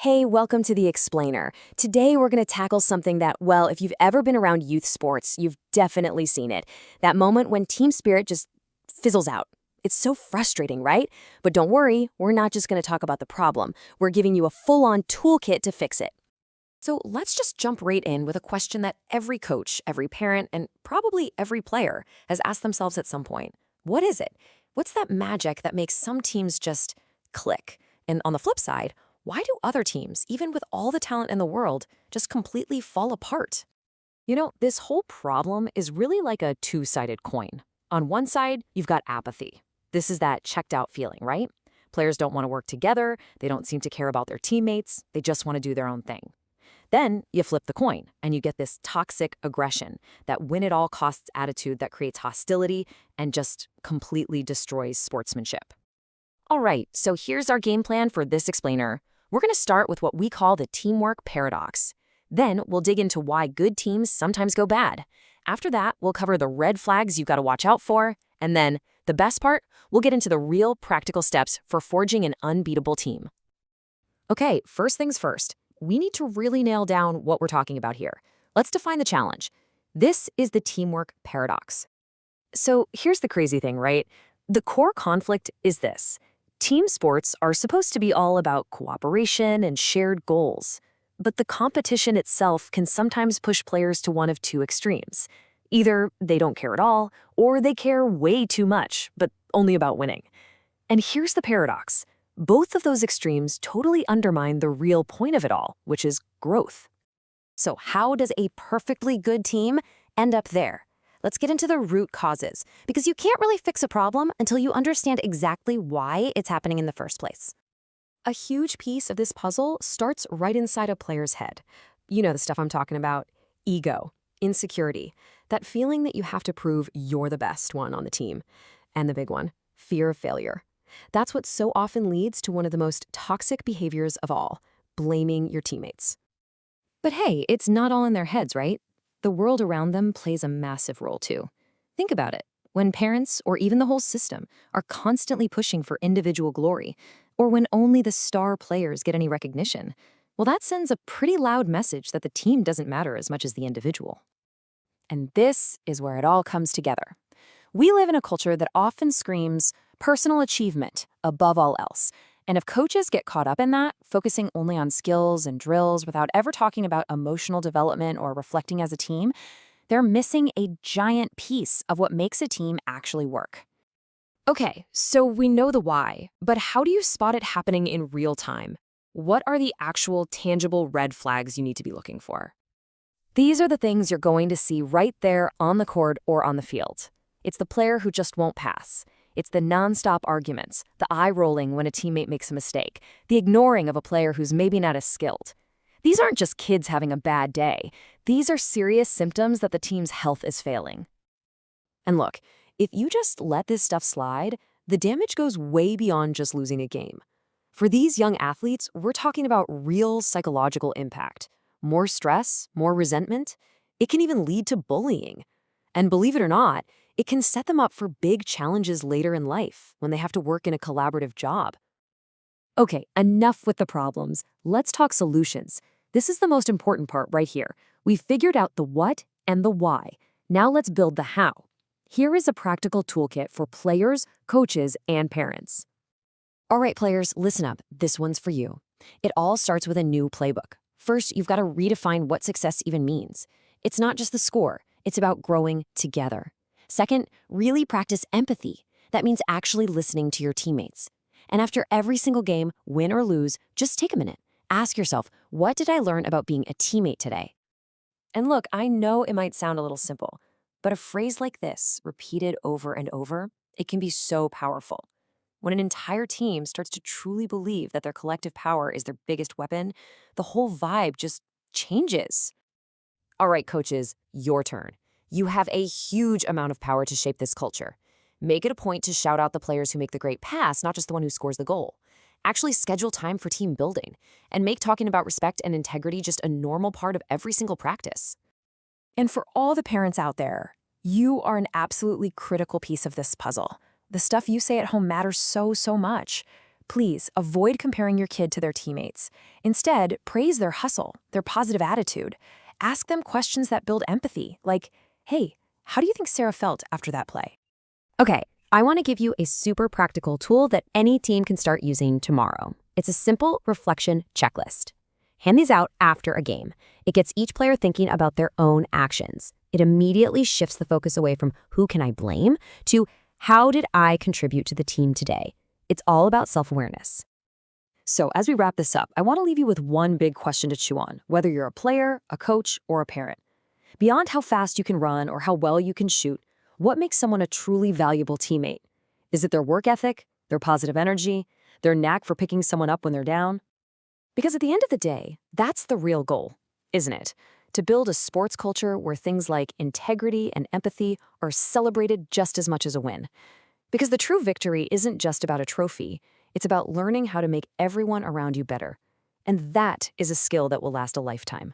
Hey, welcome to The Explainer. Today we're going to tackle something that, well, if you've ever been around youth sports, you've definitely seen it. That moment when team spirit just fizzles out. It's so frustrating, right? But don't worry, we're not just going to talk about the problem. We're giving you a full-on toolkit to fix it. So let's just jump right in with a question that every coach, every parent, and probably every player has asked themselves at some point. What is it? What's that magic that makes some teams just click? And on the flip side, why do other teams, even with all the talent in the world, just completely fall apart? This whole problem is really like a two-sided coin. On one side, you've got apathy. This is that checked out feeling, right? Players don't want to work together, they don't seem to care about their teammates, they just want to do their own thing. Then you flip the coin, and you get this toxic aggression, that win-at-all-costs attitude that creates hostility and just completely destroys sportsmanship. All right, so here's our game plan for this explainer. We're going to start with what we call the teamwork paradox. Then we'll dig into why good teams sometimes go bad. After that, we'll cover the red flags you've got to watch out for. And then, the best part, we'll get into the real practical steps for forging an unbeatable team. Okay, first things first. We need to really nail down what we're talking about here. Let's define the challenge. This is the teamwork paradox. So here's the crazy thing, right? The core conflict is this. Team sports are supposed to be all about cooperation and shared goals, but the competition itself can sometimes push players to one of two extremes. Either they don't care at all, or they care way too much, but only about winning. And here's the paradox. Both of those extremes totally undermine the real point of it all, which is growth. So how does a perfectly good team end up there? Let's get into the root causes, because you can't really fix a problem until you understand exactly why it's happening in the first place. A huge piece of this puzzle starts right inside a player's head. You know the stuff I'm talking about. Ego, insecurity, that feeling that you have to prove you're the best one on the team. And the big one, fear of failure. That's what so often leads to one of the most toxic behaviors of all, blaming your teammates. But hey, it's not all in their heads, right? The world around them plays a massive role too. Think about it. When parents, or even the whole system, are constantly pushing for individual glory, or when only the star players get any recognition, well, that sends a pretty loud message that the team doesn't matter as much as the individual. And this is where it all comes together. We live in a culture that often screams personal achievement above all else. And if coaches get caught up in that, focusing only on skills and drills without ever talking about emotional development or reflecting as a team, they're missing a giant piece of what makes a team actually work. Okay, so we know the why, but how do you spot it happening in real time? What are the actual tangible red flags you need to be looking for? These are the things you're going to see right there on the court or on the field. It's the player who just won't pass. It's the nonstop arguments, the eye-rolling when a teammate makes a mistake, the ignoring of a player who's maybe not as skilled. These aren't just kids having a bad day. These are serious symptoms that the team's health is failing. And look, if you just let this stuff slide, the damage goes way beyond just losing a game. For these young athletes, we're talking about real psychological impact. More stress, more resentment. It can even lead to bullying. And believe it or not, it can set them up for big challenges later in life when they have to work in a collaborative job. Okay, enough with the problems. Let's talk solutions. This is the most important part right here. We've figured out the what and the why. Now let's build the how. Here is a practical toolkit for players, coaches, and parents. All right, players, listen up. This one's for you. It all starts with a new playbook. First, you've got to redefine what success even means. It's not just the score. It's about growing together. Second, really practice empathy. That means actually listening to your teammates. And after every single game, win or lose, just take a minute. Ask yourself, what did I learn about being a teammate today? And look, I know it might sound a little simple, but a phrase like this, repeated over and over, it can be so powerful. When an entire team starts to truly believe that their collective power is their biggest weapon, the whole vibe just changes. All right, coaches, your turn. You have a huge amount of power to shape this culture. Make it a point to shout out the players who make the great pass, not just the one who scores the goal. Actually schedule time for team building, and make talking about respect and integrity just a normal part of every single practice. And for all the parents out there, you are an absolutely critical piece of this puzzle. The stuff you say at home matters so much. Please avoid comparing your kid to their teammates. Instead, praise their hustle, their positive attitude. Ask them questions that build empathy, like, hey, how do you think Sarah felt after that play? Okay, I want to give you a super practical tool that any team can start using tomorrow. It's a simple reflection checklist. Hand these out after a game. It gets each player thinking about their own actions. It immediately shifts the focus away from who can I blame to how did I contribute to the team today? It's all about self-awareness. So, as we wrap this up, I want to leave you with one big question to chew on, whether you're a player, a coach, or a parent. Beyond how fast you can run or how well you can shoot, what makes someone a truly valuable teammate? Is it their work ethic, their positive energy, their knack for picking someone up when they're down? Because at the end of the day, that's the real goal, isn't it? To build a sports culture where things like integrity and empathy are celebrated just as much as a win. Because the true victory isn't just about a trophy, it's about learning how to make everyone around you better. And that is a skill that will last a lifetime.